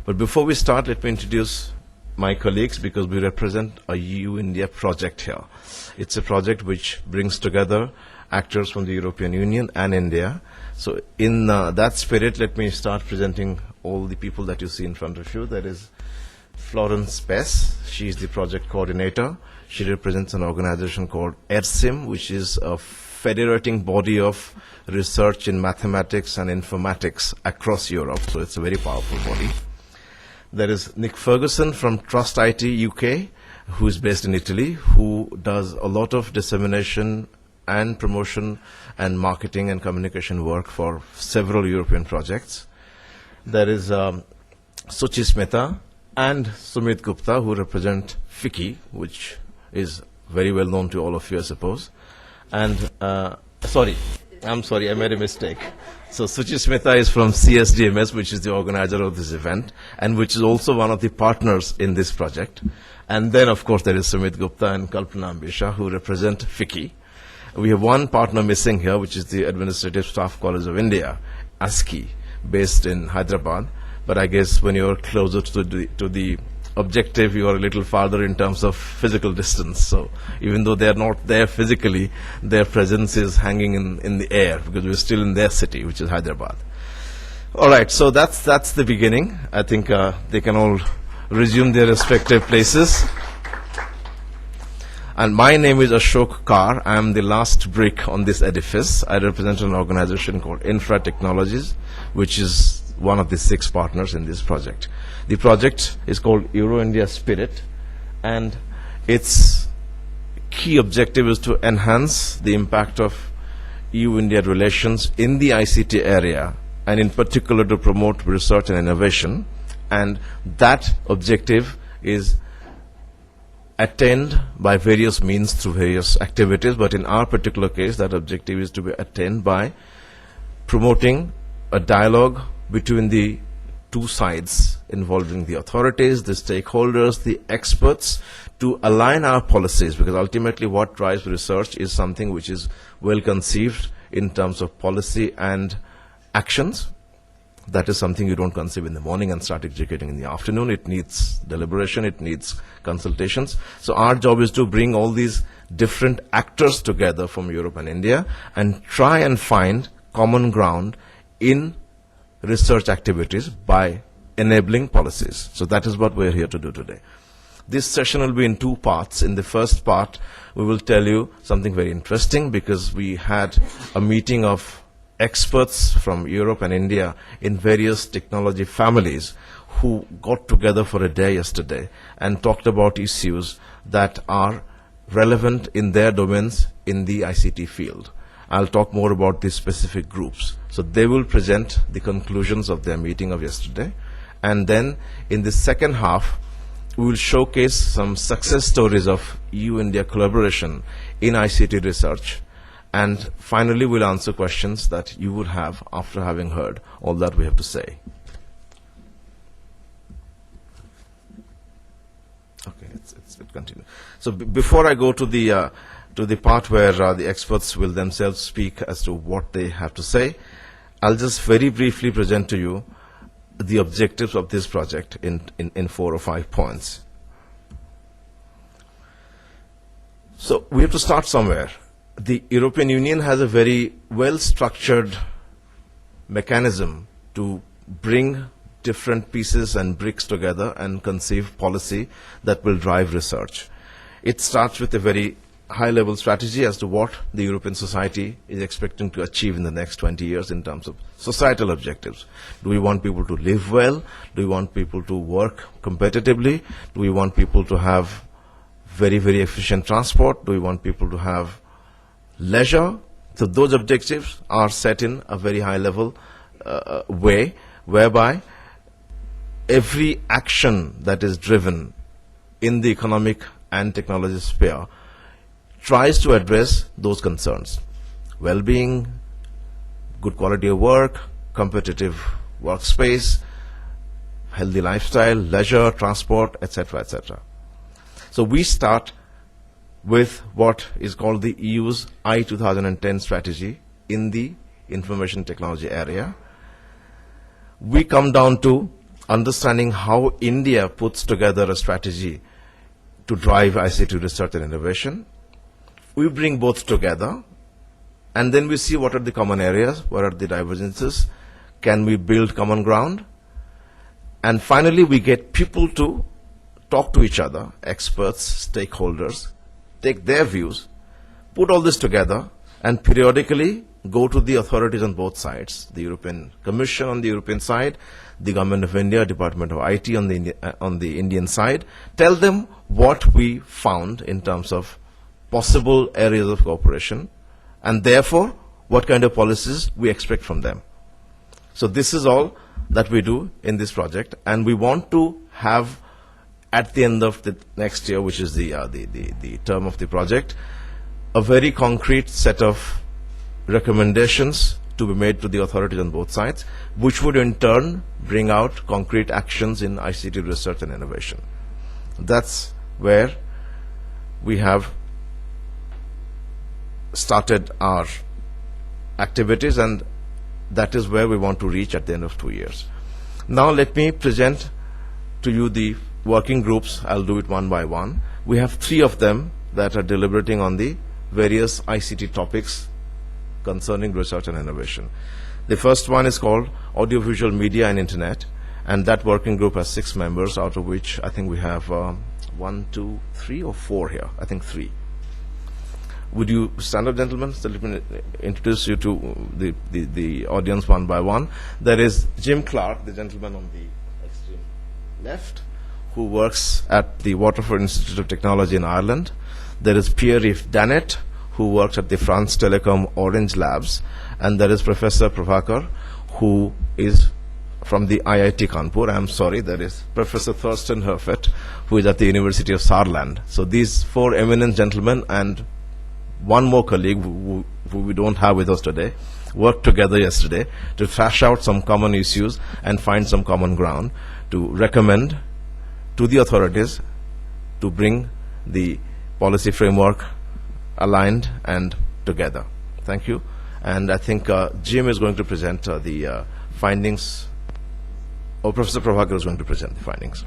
But before we start, let me introduce my colleagues, because we represent a EU-India project here. It's a project which brings together actors from the European Union and India. So in that spirit, let me start presenting all the people that you see in front of you. There is Florence Pess. She is the project coordinator. She represents an organization called ERSIM, which is a federating body of research in mathematics and informatics across Europe. So it's a very powerful body. There is Nick Ferguson from Trust IT UK, who is based in Italy, who does a lot of dissemination and promotion and marketing and communication work for several European projects. There is Suchi Smita and Sumit Gupta, who represent FICCI, which is very well known to all of you, I suppose. And I'm sorry, I made a mistake. So Suchi Smita is from CSDMS, which is the organizer of this event, and which is also one of the partners in this project. And then, of course, there is Sumit Gupta and Kalpana Ambisha, who represent FICCI. We have one partner missing here, which is the Administrative Staff College of India, ASCI, based in Hyderabad. But I guess when you're closer to the objective, you are a little farther in terms of physical distance. So even though they are not there physically, their presence is hanging in the air, because we're still in their city, which is Hyderabad. All right, so that's the beginning. I think they can all resume their respective places. And my name is Ashok Kar. I am the last brick on this edifice. I represent an organization called Infra Technologies, which is one of the 6 partners in this project. The project is called Euro-India Spirit, and its key objective is to enhance the impact of EU-India relations in the ICT area, and in particular to promote research and innovation. And that objective is attained by various means through various activities, but in our particular case, that objective is to be attained by promoting a dialogue between the two sides, involving the authorities, the stakeholders, the experts, to align our policies, because ultimately what drives research is something which is well conceived in terms of policy and actions. That is something you don't conceive in the morning and start executing in the afternoon. It needs deliberation, it needs consultations. So our job is to bring all these different actors together from Europe and India and try and find common ground in research activities by enabling policies. So that is what we're here to do today. This session will be in 2 parts. In the first part, we will tell you something very interesting, because we had a meeting of experts from Europe and India in various technology families who got together for a day yesterday and talked about issues that are relevant in their domains in the ICT field. I'll talk more about these specific groups. So they will present the conclusions of their meeting of yesterday. And then in the second half, we will showcase some success stories of EU-India collaboration in ICT research. And finally, we'll answer questions that you would have after having heard all that we have to say. Okay, it continue. So before I go to the part where the experts will themselves speak as to what they have to say, I'll just very briefly present to you the objectives of this project in 4 or 5 points. So we have to start somewhere. The European Union has a very well-structured mechanism to bring different pieces and bricks together and conceive policy that will drive research. It starts with a very high-level strategy as to what the European society is expecting to achieve in the next 20 years in terms of societal objectives. Do we want people to live well? Do we want people to work competitively? Do we want people to have very, very efficient transport? Do we want people to have leisure? So those objectives are set in a very high-level way, whereby every action that is driven in the economic and technology sphere tries to address those concerns: well-being, good quality of work, competitive workspace, healthy lifestyle, leisure, transport, etc., etc. So we start with what is called the EU's I-2010 strategy in the information technology area. We come down to understanding how India puts together a strategy to drive ICT research and innovation. We bring both together, and then we see what are the common areas, what are the divergences, can we build common ground, and finally we get people to talk to each other, experts, stakeholders, take their views, put all this together, and periodically go to the authorities on both sides, the European Commission on the European side, the Government of India, Department of IT on the Indian side, tell them what we found in terms of possible areas of cooperation, and therefore what kind of policies we expect from them. So this is all that we do in this project, and we want to have at the end of the next year, which is the term of the project, a very concrete set of recommendations to be made to the authorities on both sides, which would in turn bring out concrete actions in ICT research and innovation. That's where we have started our activities, and that is where we want to reach at the end of 2 years. Now let me present to you the working groups. I'll do it one by one. We have 3 of them that are deliberating on the various ICT topics concerning research and innovation. The first one is called Audiovisual Media and Internet, and that working group has 6 members, out of which I think we have 1, 2, 3 or 4 here. I think 3. Would you stand up, gentlemen? So let me introduce you to the audience one by one. There is Jim Clark, the gentleman on the extreme left, who works at the Waterford Institute of Technology in Ireland. There is Pierre-Yves Danet, who works at the France Telecom Orange Labs. And there is Professor Prabhakar, who is from the IIT Kanpur. I'm sorry, there is Professor Thorsten Herfett, who is at the University of Saarland. So these 4 eminent gentlemen and one more colleague who we don't have with us today worked together yesterday to thrash out some common issues and find some common ground to recommend to the authorities to bring the policy framework aligned and together. Thank you. And I think Jim is going to present the findings, or Professor Prabhakar is going to present the findings.